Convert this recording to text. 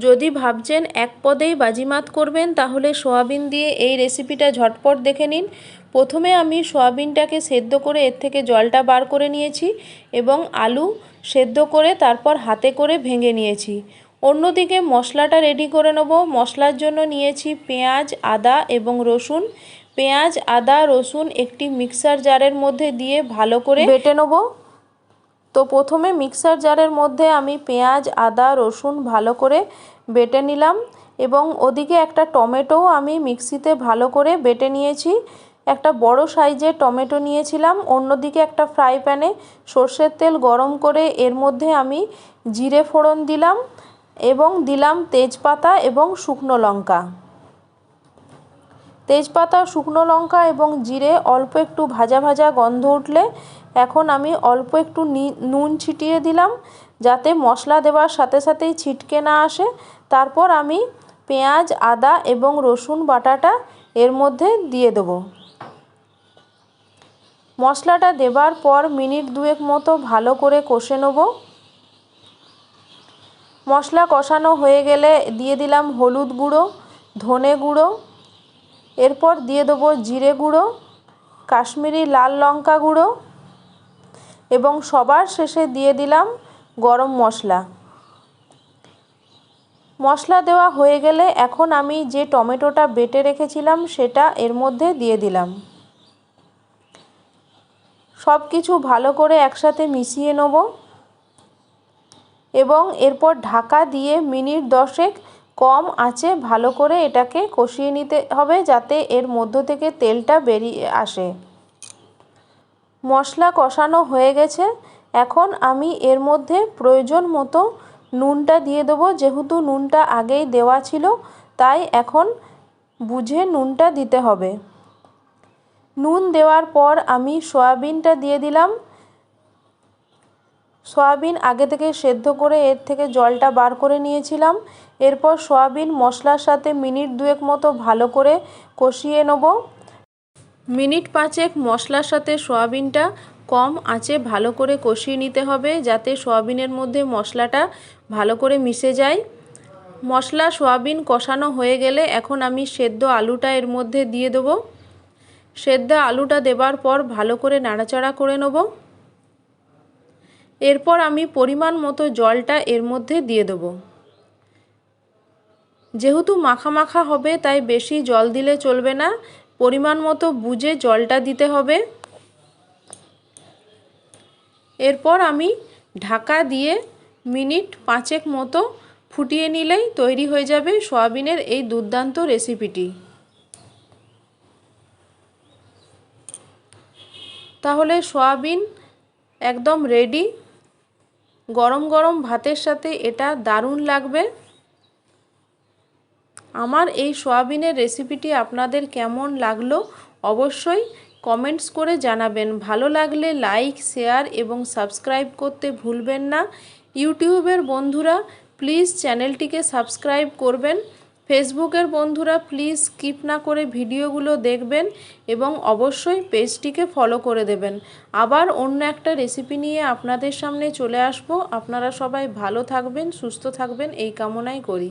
যদি ভাবছেন এক পদেই বাজিমাত করবেন তাহলে সয়াবিন দিয়ে এই রেসিপিটা ঝটপট দেখে নিন। প্রথমে আমি সয়াবিনটাকে সেদ্ধ করে এর থেকে জলটা বার করে নিয়েছি এবং আলু সেদ্ধ করে তারপর হাতে করে ভেঙে নিয়েছি। অন্যদিকে মশলাটা রেডি করে নেব। মশলার জন্য নিয়েছি পেঁয়াজ, আদা এবং রসুন। পেঁয়াজ, আদা, রসুন একটি মিক্সার জারের মধ্যে দিয়ে ভালো করে বেটে নেব। তো প্রথমে মিক্সার জারের মধ্যে আমি পেঁয়াজ, আদা, রসুন ভালো করে বেটে নিলাম এবং ওদিকে একটা টমেটোও আমি মিক্সিতে ভালো করে বেটে নিয়েছি। একটা বড় সাইজের টমেটো নিয়েছিলাম। অন্যদিকে একটা ফ্রাই প্যানে সর্ষের তেল গরম করে এর মধ্যে আমি জিরে ফোড়ন দিলাম এবং দিলাম তেজপাতা এবং শুকনো লঙ্কা। তেজপাতা, শুকনো লঙ্কা এবং জিরে অল্প একটু ভাজা ভাজা গন্ধ উঠলে এখন আমি অল্প একটু নুন ছিটিয়ে দিলাম যাতে মশলা দেওয়ার সাথে সাথেই ছিটকে না আসে। তারপর আমি পেঁয়াজ, আদা এবং রসুন বাটাটা এর মধ্যে দিয়ে দেবো। মশলাটা দেবার পর মিনিট দুয়েক মতো ভালো করে কষে নেব। মশলা কষানো হয়ে গেলে দিয়ে দিলাম হলুদ গুঁড়ো, ধনে গুঁড়ো, এরপর দিয়ে দেবো জিরে গুঁড়ো, কাশ্মীরি লাল লঙ্কা গুঁড়ো এবং সবার শেষে দিয়ে দিলাম গরম মশলা। মশলা দেওয়া হয়ে গেলে এখন আমি যে টমেটোটা বেটে রেখেছিলাম সেটা এর মধ্যে দিয়ে দিলাম। সব কিছু ভালো করে একসাথে মিশিয়ে নেব এবং এরপর ঢাকা দিয়ে মিনিট 10 কম আঁচে ভালো করে এটাকে কষিয়ে নিতে হবে যাতে এর মধ্য থেকে তেলটা বেরিয়ে আসে। মশলা কষানো হয়ে গেছে। এখন আমি এর মধ্যে প্রয়োজন মতো নুনটা দিয়ে দেবো। যেহেতু নুনটা আগেই দেওয়া ছিল তাই এখন বুঝে নুনটা দিতে হবে। নুন দেওয়ার পর আমি সয়াবিনটা দিয়ে দিলাম। সয়াবিন আগে থেকে সেদ্ধ করে এর থেকে জলটা বার করে নিয়েছিলাম। এরপর সয়াবিন মশলার সাথে মিনিট দুয়েক মতো ভালো করে কষিয়ে নেব। মিনিট 5 মশলার সাথে সয়াবিনটা কম আঁচে ভালো করে কষিয়ে নিতে হবে যাতে সয়াবিনের মধ্যে মশলাটা ভালো করে মিশে যায়। মশলা সয়াবিন কষানো হয়ে গেলে এখন আমি সেদ্ধ আলুটা এর মধ্যে দিয়ে দেবো। সেদ্ধ আলুটা দেবার পর ভালো করে নাড়াচাড়া করে নেব। এরপর আমি পরিমাণ মতো জলটা এর মধ্যে দিয়ে দেবো। যেহেতু মাখা মাখা হবে তাই বেশি জল দিলে চলবে না, পরিমাণ মতো বুঝে জলটা দিতে হবে। এরপর আমি ঢাকা দিয়ে মিনিট 5 মতো ফুটিয়ে নিলেই তৈরি হয়ে যাবে সয়াবিনের এই দুর্দান্ত রেসিপিটি। তাহলে সয়াবিন একদম রেডি। গরম গরম ভাতের সাথে এটা দারুণ লাগবে। আমার এই সয়াবিনের রেসিপিটি আপনাদের কেমন লাগলো অবশ্যই কমেন্টস করে জানাবেন। ভালো লাগলে লাইক, শেয়ার এবং সাবস্ক্রাইব করতে ভুলবেন না। ইউটিউবের বন্ধুরা প্লিজ চ্যানেলটিকে সাবস্ক্রাইব করবেন। ফেসবুকের বন্ধুরা প্লিজ স্কিপ না করে ভিডিওগুলো দেখবেন এবং অবশ্যই পেজটিকে ফলো করে দেবেন। আবার অন্য একটা রেসিপি নিয়ে আপনাদের সামনে চলে আসব। আপনারা সবাই ভালো থাকবেন, সুস্থ থাকবেন এই কামনাই করি।